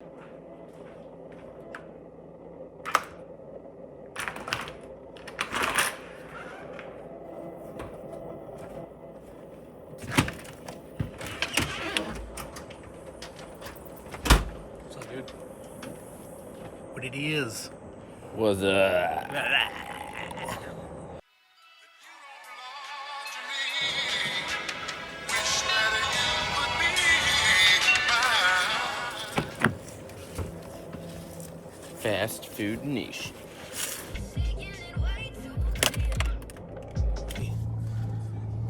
What's up, dude? What it is? What's up? Fast food niche.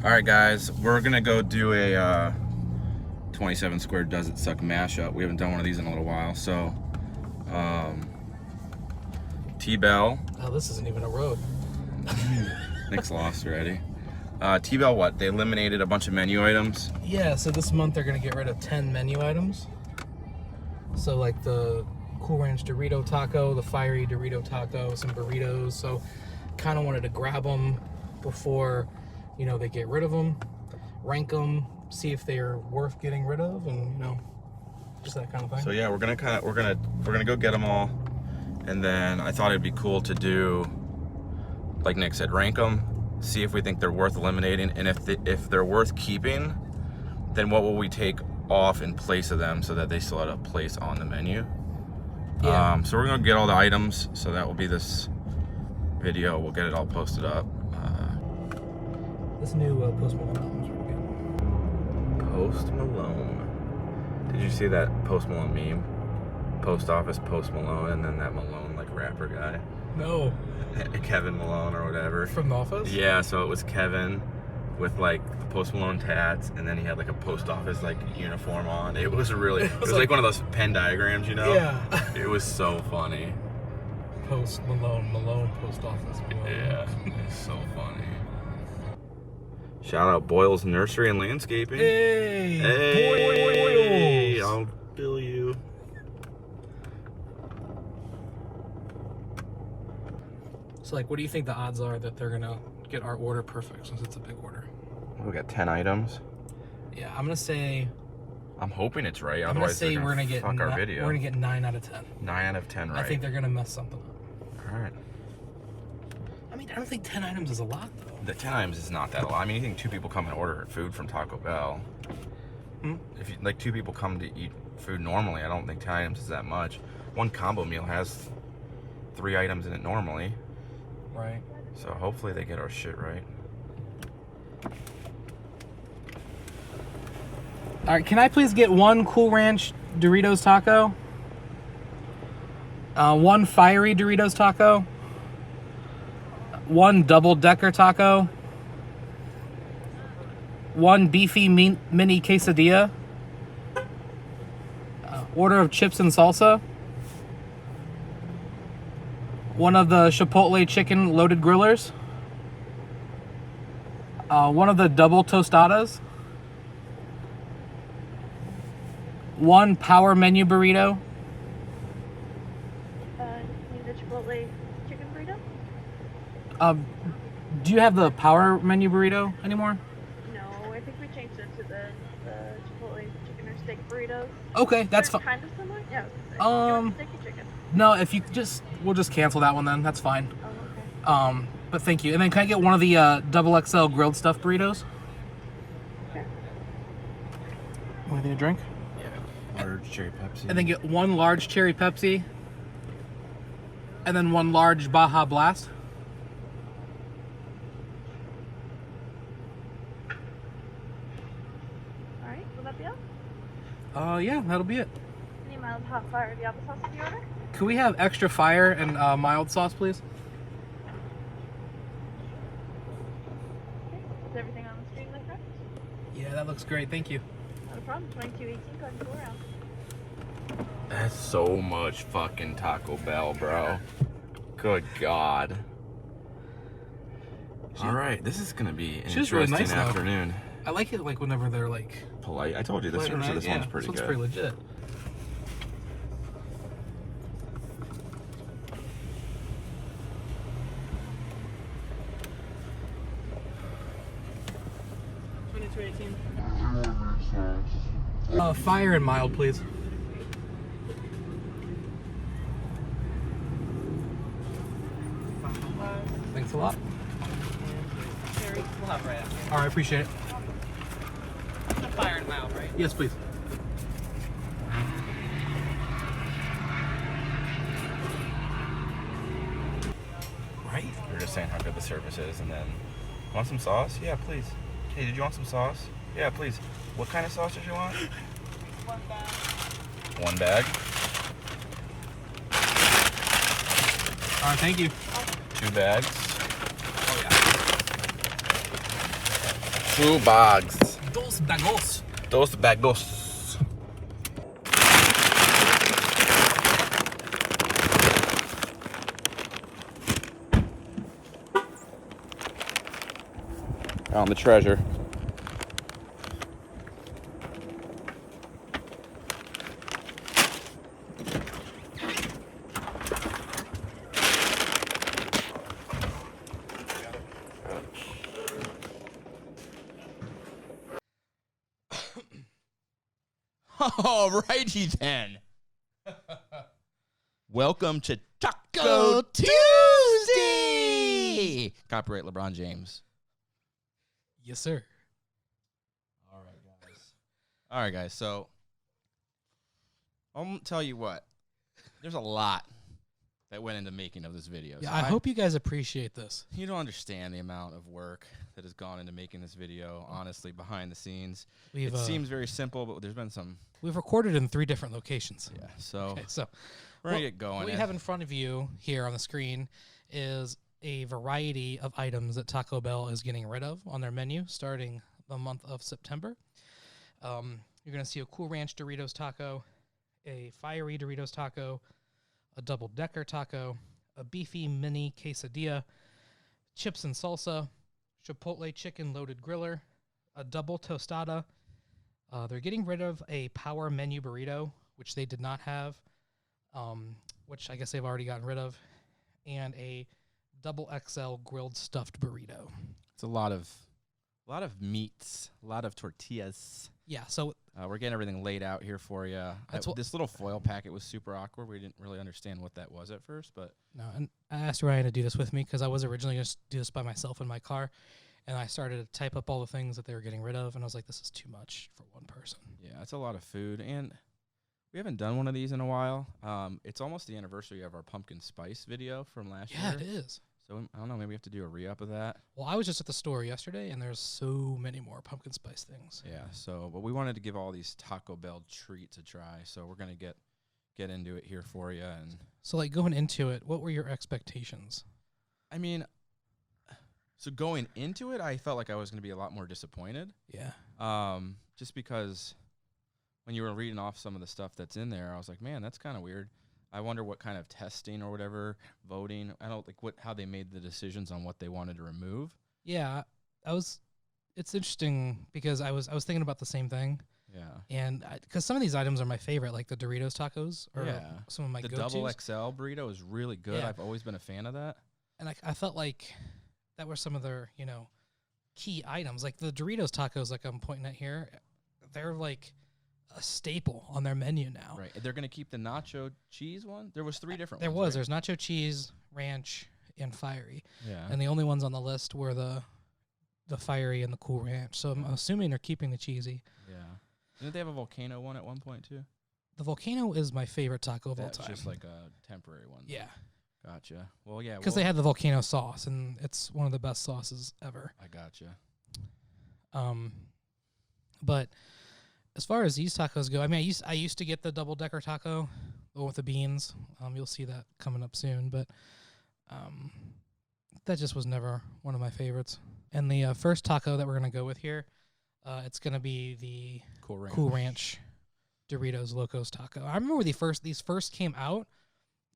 All right, guys, we're gonna go do a 27 square Does It Suck mashup. We haven't done one of these in a little while, so T-Bell. Oh, this isn't even a road. Nick's lost already. T-Bell, what? They eliminated a bunch of menu items. Yeah, so this month they're gonna get rid of 10 menu items. So like the Cool Ranch Dorito Taco, the Fiery Dorito Taco, some burritos. So kind of wanted to grab them before, you know, they get rid of them, rank them, see if they're worth getting rid of, and you know, just that kind of thing. So yeah, we're gonna go get them all, and then I thought it'd be cool to do, like Nick said, rank them, see if we think they're worth eliminating, and if they're worth keeping, then what will we take off in place of them so that they still have a place on the menu. Yeah. So we're gonna get all the items, so that will be this video. We'll get it all posted up. This new Post Malone album's pretty good. Post Malone. Did you see that Post Malone meme? Post office, Post Malone, and then that Malone like rapper guy. No. Kevin Malone or whatever. From The Office? Yeah, so it was Kevin with like the Post Malone tats, and then he had like a post office like uniform on. It was really, it was like one of those pen diagrams, you know? Yeah. It was so funny. Post Malone, Malone Post Office. Malone. Yeah, it's so funny. Shout out Boyle's Nursery and Landscaping. Hey! Hey! Boyles! I'll bill you. So like, what do you think the odds are that they're gonna get our order perfect, since it's a big order? We got 10 items. Yeah, I'm gonna say. I'm hoping it's right. I'm gonna Otherwise, say they're we're gonna gonna get. fuck our video. We're gonna get 9 out of 10. 9 out of 10, right? I think they're gonna mess something up. All right. I mean, I don't think 10 items is a lot though. The 10 items is not that a lot. I mean, you think 2 people come and order food from Taco Bell. If you, like 2 people come to eat food normally, I don't think 10 items is that much. One combo meal has 3 items in it normally. Right. So hopefully they get our shit right. All right, can I please get 1 Cool Ranch Doritos taco? 1 Fiery Doritos taco? 1 Double Decker taco? 1 Beefy Mini Quesadilla? Order of chips and salsa? 1 of the Chipotle Chicken Loaded Grillers? 1 of the Double Tostadas? 1 Power Menu Burrito? Need the Chipotle chicken burrito? Do you have the Power Menu Burrito anymore? No, I think we changed it to the Chipotle chicken or steak burritos. Okay, that's They're fine. kind of similar? Yeah. You want steak or chicken? No, if you we'll just cancel that one then. That's fine. Oh, okay. But thank you. And then can I get 1 of the double XL grilled stuffed burritos? Okay. Anything to drink? Large cherry Pepsi. And then get 1 large cherry Pepsi. And then 1 large Baja Blast. All right. Will that be all? Yeah, that'll be it. Any mild hot fire diablo sauce in the order? Could we have extra fire and mild sauce, please? Okay. Is everything on the screen like that? Yeah, that looks great. Thank you. Not a problem. 2218. Go ahead and go around. That's so much fucking Taco Bell, bro. Good God. All right, this is gonna be an She's really interesting nice, though. afternoon. I like it like whenever they're like Polite. I told you the polite service of and this nice. one's pretty This good. one's pretty legit. Fire and mild, please. Thanks a lot. Sherry, we'll have right after. All right, appreciate it. I'm firing them out, right? Yes, please. Right? We were just saying how good the service is, and then, want some sauce? Yeah, please. Hey, did you want some sauce? Yeah, please. What kind of sauce did you want? One bag. One bag. All right, thank you. 2 bags. Oh, yeah. 2 bags. Dos bagos. 2 bagos. Found the treasure. Alrighty then. Welcome to Taco Tuesday. Copyright LeBron James. Yes, sir. All right, guys. So I'll tell you what. There's a lot that went into making of this video. Yeah, So I hope you guys appreciate this. you don't understand the amount of work that has gone into making this video. Honestly, behind the scenes, We've it seems very simple, but there's been some. we've recorded in 3 different locations. Yeah. So Okay, so we're gonna get going. what you have in front of you here on the screen is a variety of items that Taco Bell is getting rid of on their menu starting the month of September. You're going to see a Cool Ranch Doritos taco, a fiery Doritos taco, a double-decker taco, a beefy mini quesadilla, chips and salsa, chipotle chicken loaded griller, a double tostada. They're getting rid of a power menu burrito, which they did not have, which I guess they've already gotten rid of, and a double XL grilled stuffed burrito. It's a lot of meats, a lot of tortillas. Yeah, so We're getting everything laid out here for you. This little foil packet was super awkward. We didn't really understand what that was at first, but no, and I asked Ryan to do this with me because I was originally going to do this by myself in my car, and I started to type up all the things that they were getting rid of, and I was like, this is too much for one person. yeah, it's a lot of food, and we haven't done one of these in a while. It's almost the anniversary of our pumpkin spice video from last year. Yeah, it is. So I don't know, maybe we have to do a re-up of that. Well, I was just at the store yesterday, and there's so many more pumpkin spice things. Yeah, so, but we wanted to give all these Taco Bell treats a try, so we're going to get into it here for you. And So, like, going into it, what were your expectations? I mean, so going into it, I felt like I was going to be a lot more disappointed. Yeah. Just because when you were reading off some of the stuff that's in there, I was like, man, that's kind of weird. I wonder what kind of testing or whatever, voting. I don't like how they made the decisions on what they wanted to remove. Yeah, it's interesting because I was thinking about the same thing. Yeah. And because some of these items are my favorite, like the Doritos tacos or Yeah. some of my The go-tos. double XL burrito is really good. Yeah. I've always been a fan of that. And I felt like that were some of their, key items. Like the Doritos tacos, like I'm pointing at here, they're like a staple on their menu now. Right. They're going to keep the nacho cheese one? There was 3 different There ones. was. There's nacho cheese, ranch, and fiery. Yeah. And the only ones on the list were the fiery and the Cool Ranch. So I'm assuming they're keeping the cheesy. Yeah. Didn't they have a volcano one at one point too? The volcano is my favorite taco of all That's time. just like a temporary one. Yeah. Gotcha. Well, yeah. Because they had the volcano sauce, and it's one of the best sauces ever. I gotcha. But as far as these tacos go, I mean, I used to get the double-decker taco, the one with the beans. You'll see that coming up soon, but that just was never one of my favorites. And the first taco that we're going to go with here, it's going to be the Cool Ranch Doritos Locos Taco. I remember when these first came out,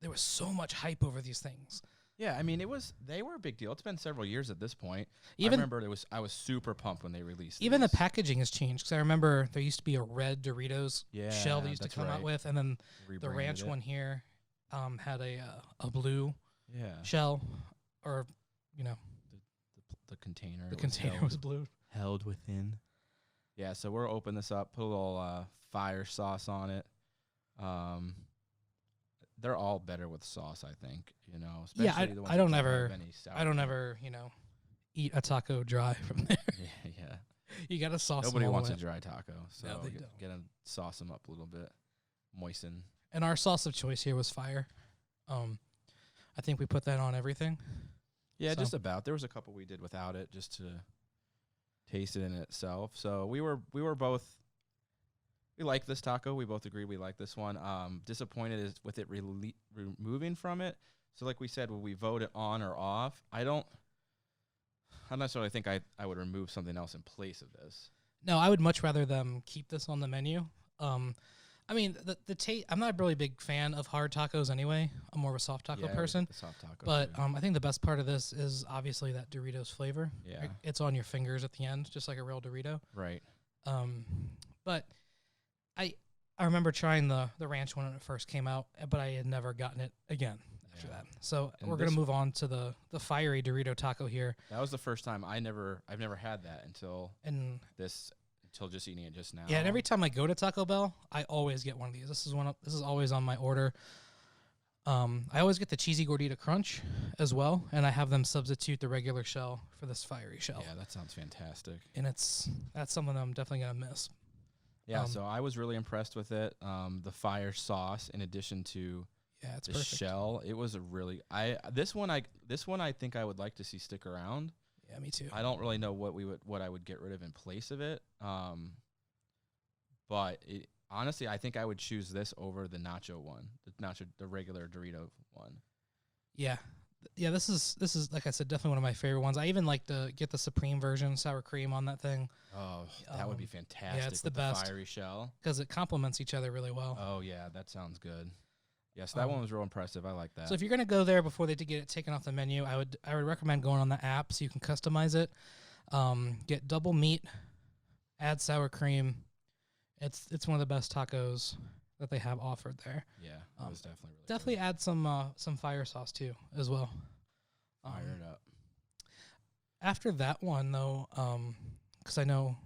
there was so much hype over these things. Yeah, I mean, they were a big deal. It's been several years at this point. Even I remember I was super pumped when they released even these. the packaging has changed because I remember there used to be a red Doritos shell that used to that's come out right. with, and then the Rebranded ranch it. one here had a blue shell, or the container. the container was blue. held within. Yeah, so we'll open this up, put a little fire sauce on it. they're all better with sauce, I think. You know, Yeah, especially the ones I don't that ever, have any sour I don't cream. ever, eat a taco dry from there. Yeah. You gotta sauce Nobody them all wants the a way. dry taco, so No, they get don't. to sauce them up a little bit, moisten. And our sauce of choice here was fire. I think we put that on everything. Yeah, So- just about. There was a couple we did without it, just to taste it in itself. So we were both. We like this taco. We both agree we like this one. Disappointed is with it removing from it. So like we said, will we vote it on or off? I don't necessarily think I would remove something else in place of this. No, I would much rather them keep this on the menu. I mean, the taste. I'm not a really big fan of hard tacos anyway. I'm more of a soft taco Yeah, we person. get the soft taco But too. I think the best part of this is obviously that Doritos flavor. Yeah. It's on your fingers at the end, just like a real Dorito. Right. But I remember trying the ranch one when it first came out, but I had never gotten it again after Yeah. that. So And we're gonna this- move on to the fiery Dorito taco here, That was the first time I've never had that until just eating it just now. yeah. And every time I go to Taco Bell, I always get one of these. This is always on my order. I always get the cheesy gordita crunch as well, and I have them substitute the regular shell for this fiery shell. Yeah, that sounds fantastic. And that's something that I'm definitely gonna miss. Yeah, Um, so I was really impressed with it. The fire sauce, in addition to Yeah, it's the perfect. shell, it was a really this one I think I would like to see stick around. Yeah, me too. I don't really know what I would get rid of in place of it. But honestly, I think I would choose this over the nacho one, the regular Dorito one. Yeah. Yeah, this is like I said, definitely one of my favorite ones. I even like to get the Supreme version, sour cream on that thing, Oh, that would be fantastic. it's with the best. fiery shell. because it complements each other really well. Oh yeah, that sounds good. Yes, that Um, one was real impressive. I like that. So if you're gonna go there before they get it taken off the menu, I would recommend going on the app so you can customize it. Get double meat, add sour cream. It's one of the best tacos that they have offered there. yeah, that was definitely really Definitely add some fire sauce too as well. good. Fire it up. After that one though, because I know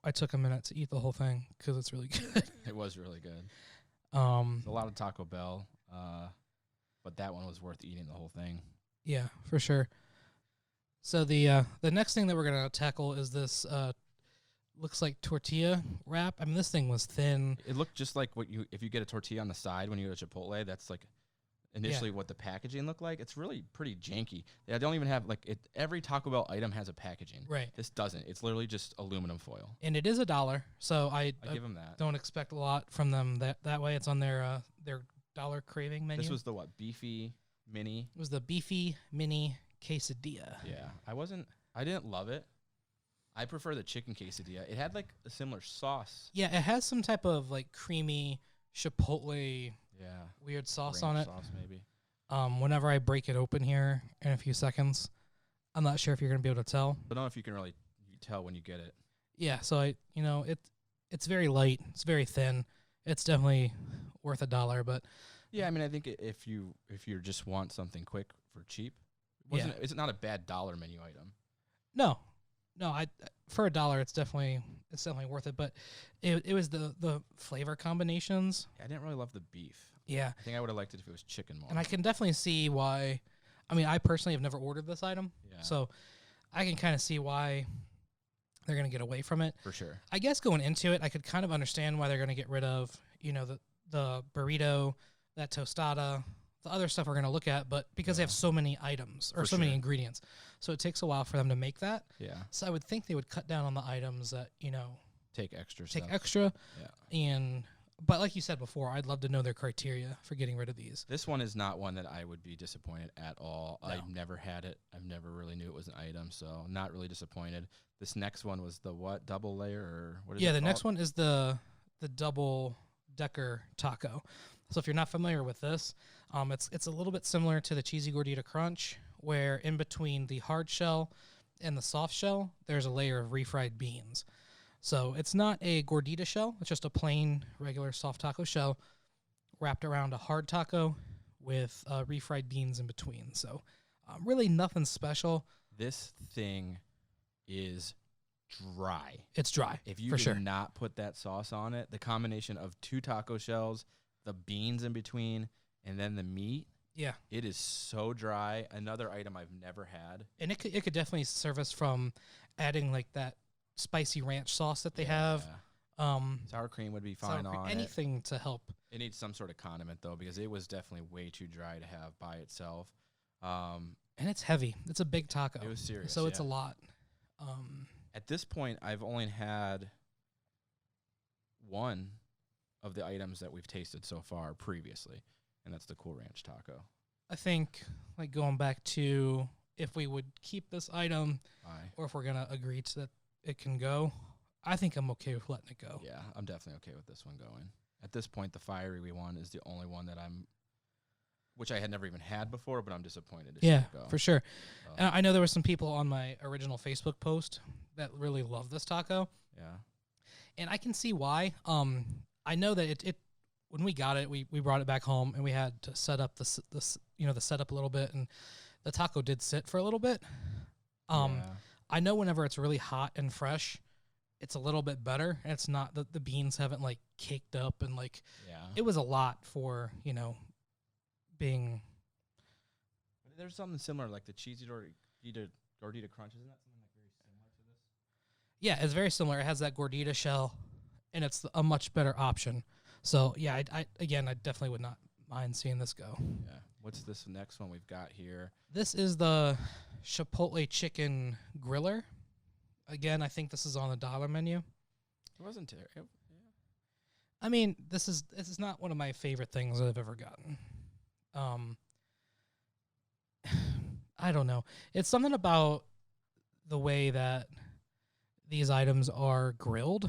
I took a minute to eat the whole thing because it's really good. It was really good. Um, It's a lot of Taco Bell, but that one was worth eating the whole thing. Yeah, for sure. So the next thing that we're gonna tackle is this looks like tortilla wrap. I mean, this thing was thin. It looked just like if you get a tortilla on the side when you go to Chipotle. That's like initially what the packaging looked like. It's really pretty janky. They don't even have every Taco Bell item has a packaging. Right. This doesn't. It's literally just aluminum foil. And it is $1, so I I give them that. don't expect a lot from them that way. It's on their dollar craving menu. This was the beefy mini. It was the beefy mini quesadilla. Yeah, I didn't love it. I prefer the chicken quesadilla. It had like a similar sauce. Yeah, it has some type of like creamy chipotle Yeah. weird sauce ranch on it. Sauce maybe. Whenever I break it open here in a few seconds, I'm not sure if you're gonna be able to tell. But I don't know if you can really tell when you get it. Yeah, so it's very light. It's very thin. It's definitely worth $1, but Yeah, I mean, I think if you just want something quick for cheap, it's not a bad dollar menu item. no, I for $1, it's definitely worth it. But it was the flavor combinations. I didn't really love the beef. Yeah, I think I would have liked it if it was chicken more. and I can definitely see why. I mean, I personally have never ordered this item, Yeah. so I can kind of see why they're gonna get away from it. For sure. I guess going into it, I could kind of understand why they're going to get rid of, the burrito, that tostada, the other stuff we're going to look at, but because they have so many items or For so many sure. ingredients. So it takes a while for them to make that. Yeah. So I would think they would cut down on the items that, Take extra take stuff. extra. Yeah. But like you said before, I'd love to know their criteria for getting rid of these. This one is not one that I would be disappointed at all. No. I've never had it. I've never really knew it was an item, so not really disappointed. This next one was the what? Double layer or what is it Yeah, the called? next one is the double decker taco. So if you're not familiar with this, it's a little bit similar to the cheesy gordita crunch, where in between the hard shell and the soft shell, there's a layer of refried beans. So it's not a gordita shell; it's just a plain, regular soft taco shell wrapped around a hard taco with refried beans in between. So really nothing special. This thing is dry. It's dry, If you for did sure. not put that sauce on it, the combination of two taco shells, the beans in between, and then the meat. Yeah. It is so dry. Another item I've never had. And it could definitely serve us from adding like that spicy ranch sauce that they have. Sour cream would be fine on anything to help. It needs some sort of condiment though, because it was definitely way too dry to have by itself. And it's heavy. It's a big taco. It was serious. So it's a lot. At this point, I've only had one of the items that we've tasted so far previously, and that's the Cool Ranch taco. I think, like, going back to if we would keep this item or if we're going to agree to that it can go, I think I'm okay with letting it go. Yeah, I'm definitely okay with this one going. At this point, the fiery one is the only one that which I had never even had before, but I'm disappointed to see it go. For sure. I know there were some people on my original Facebook post that really love this taco. Yeah. And I can see why. I know that it when we got it, we brought it back home and we had to set up the setup a little bit, and the taco did sit for a little bit. I know whenever it's really hot and fresh, it's a little bit better, and it's not the beans haven't like caked up and like it was a lot for, being. There's something similar like the cheesy gordita crunch. Isn't that something like very similar to this? Yeah, it's very similar. It has that gordita shell, and it's a much better option. So yeah, I definitely would not mind seeing this go. Yeah. What's this next one we've got here? This is the Chipotle chicken griller. Again, I think this is on the dollar menu. It wasn't terrible. Yeah. I mean, this is not one of my favorite things that I've ever gotten. I don't know. It's something about the way that these items are grilled.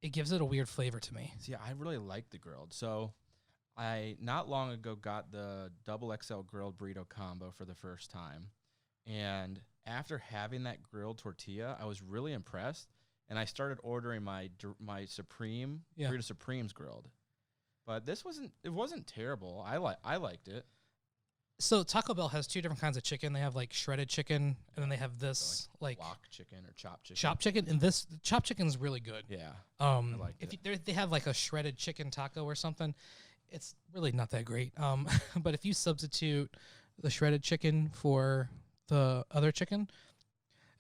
It gives it a weird flavor to me. See, I really like the grilled. So I not long ago got the double XL grilled burrito combo for the first time. And after having that grilled tortilla, I was really impressed. And I started ordering my Supreme, Burrito Supremes grilled. But it wasn't terrible. I liked it. So Taco Bell has two different kinds of chicken. They have like shredded chicken, and then they have this so like block chicken or chopped chicken. Chopped chicken, and this chopped chicken is really good. Yeah, I like it. They have like a shredded chicken taco or something. It's really not that great. But if you substitute the shredded chicken for the other chicken,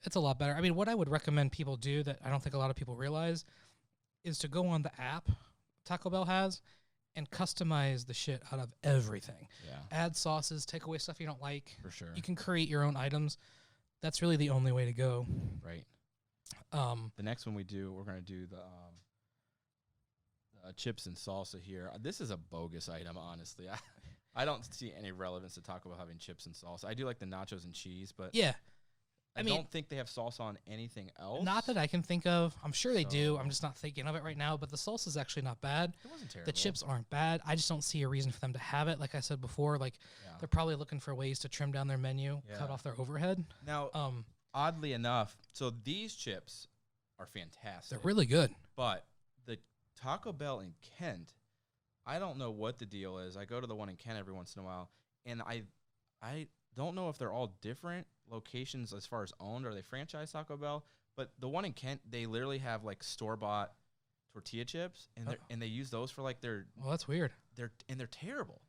it's a lot better. I mean, what I would recommend people do that I don't think a lot of people realize is to go on the app Taco Bell has and customize the shit out of everything. Yeah. Add sauces, take away stuff you don't like. For sure. You can create your own items. That's really the only way to go. Right. The next one we're going to do the chips and salsa here. This is a bogus item, honestly. I don't see any relevance to Taco Bell having chips and salsa. I do like the nachos and cheese, but I don't think they have salsa on anything else. Not that I can think of. I'm sure they do. I'm just not thinking of it right now. But the salsa is actually not bad. It wasn't terrible. The chips aren't bad. I just don't see a reason for them to have it. Like I said before, they're probably looking for ways to trim down their menu, cut off their overhead. Now, oddly enough, so these chips are fantastic. They're really good. But the Taco Bell in Kent, I don't know what the deal is. I go to the one in Kent every once in a while, and I don't know if they're all different locations as far as owned or they franchise Taco Bell, but the one in Kent, they literally have like store-bought tortilla chips, and they use those for like their. Well, that's weird. They're terrible,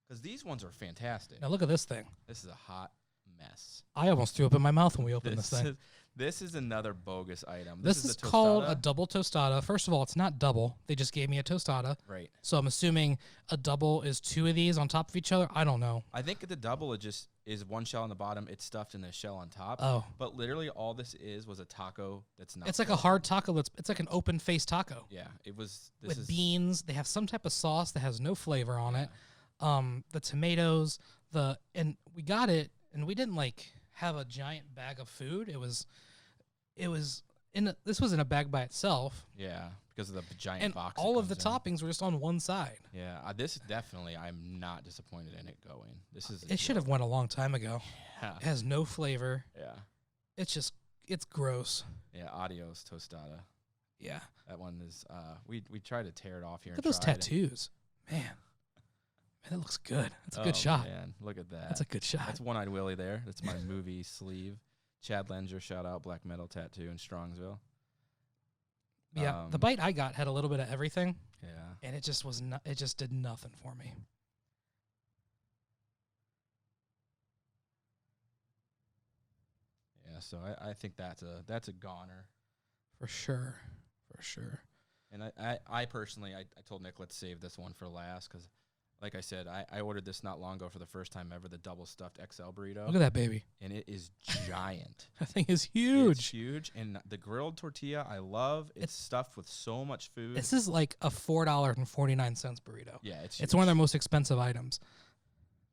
because these ones are fantastic. Now look at this thing. This is a hot mess. I almost threw up in my mouth when we opened this thing. This is another bogus item. This is called a double tostada. First of all, it's not double. They just gave me a tostada. Right. So I'm assuming a double is two of these on top of each other. I don't know. I think the double is one shell on the bottom. It's stuffed in the shell on top. Oh. But literally all this was a taco that's not. It's like a hard taco. It's like an open face taco. Yeah. It was. With beans. They have some type of sauce that has no flavor on it. The tomatoes. And we got it, and we didn't like have a giant bag of food. This was in a bag by itself. Yeah, because of the giant and box. All of the toppings were just on one side. Yeah, this definitely, I'm not disappointed in it going. It should have went a long time ago. Yeah. It has no flavor. Yeah. It's gross. Yeah, adios tostada. Yeah. That one is, we tried to tear it off here. Look at those tattoos. Man, that looks good. That's a good shot. Man, look at that. That's a good shot. That's One-Eyed Willie there. That's my movie sleeve. Chad Lenger, shout out, Black Metal Tattoo in Strongsville. Yeah, the bite I got had a little bit of everything. Yeah. And it just was it just did nothing for me. So I think that's a goner. For sure. For sure. And I personally, I told Nick, let's save this one for last because, like I said, I ordered this not long ago for the first time ever, the double stuffed XL burrito. Look at that baby. And it is giant. That thing is huge. It's huge. And the grilled tortilla, I love. It's stuffed with so much food. This is like a $4.49 burrito. Yeah, it's It's one of their most expensive items.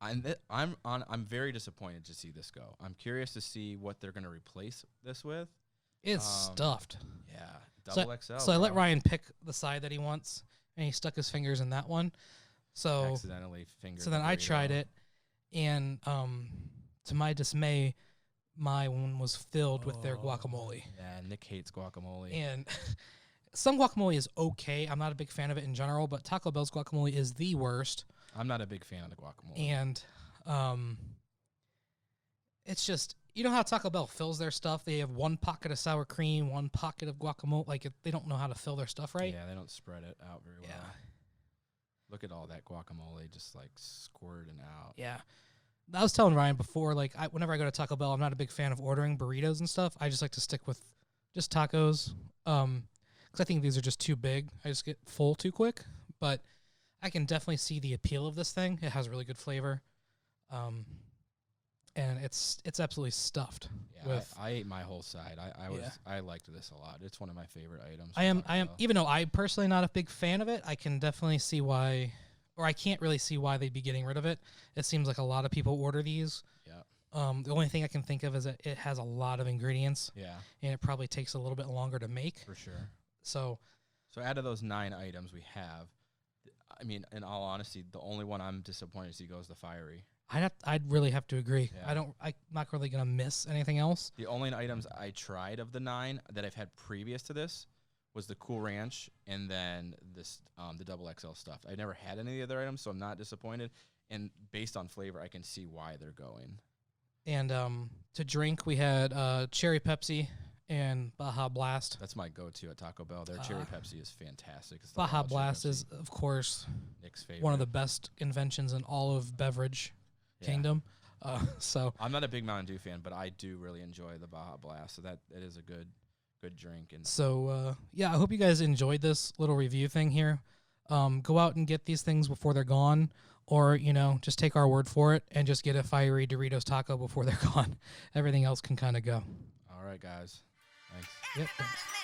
I'm very disappointed to see this go. I'm curious to see what they're going to replace this with. It's stuffed. Yeah, double XL. So I let Ryan pick the side that he wants, and he stuck his fingers in that one. So Accidentally fingered. So then the I burrito. tried it, and to my dismay, my one was filled with their guacamole. Yeah, Nick hates guacamole. And some guacamole is okay. I'm not a big fan of it in general, but Taco Bell's guacamole is the worst. I'm not a big fan of the guacamole. And it's just, you know how Taco Bell fills their stuff? They have one pocket of sour cream, one pocket of guacamole. Like, they don't know how to fill their stuff right. Yeah, they don't spread it out very well. Yeah. Look at all that guacamole just like squirting out. Yeah. I was telling Ryan before, like, whenever I go to Taco Bell, I'm not a big fan of ordering burritos and stuff. I just like to stick with just tacos. Because I think these are just too big. I just get full too quick. But I can definitely see the appeal of this thing. It has really good flavor. And it's absolutely stuffed. Yeah, I ate my whole side. I liked this a lot. It's one of my favorite items. I am even though I'm personally not a big fan of it, I can definitely see why, or I can't really see why they'd be getting rid of it. It seems like a lot of people order these. Yeah. The only thing I can think of is that it has a lot of ingredients. Yeah. And it probably takes a little bit longer to make. For sure. So out of those 9 items we have, I mean, in all honesty, the only one I'm disappointed to see goes the fiery. I'd really have to agree. Yeah. I'm not really gonna miss anything else. The only items I tried of the 9 that I've had previous to this was the Cool Ranch and then this the double XL stuff. I never had any of the other items, so I'm not disappointed. And based on flavor, I can see why they're going. And to drink, we had cherry Pepsi and Baja Blast. That's my go-to at Taco Bell. Their cherry Pepsi is fantastic. It's the Baja wild cherry Blast Pepsi. is, of course, Nick's favorite. one of the best inventions in all of beverage kingdom. So I'm not a big Mountain Dew fan, but I do really enjoy the Baja Blast. So that it is a good drink. And so yeah, I hope you guys enjoyed this little review thing here. Go out and get these things before they're gone, or just take our word for it and just get a fiery Doritos taco before they're gone. Everything else can kind of go. all right, guys. Thanks. Yep. Thanks.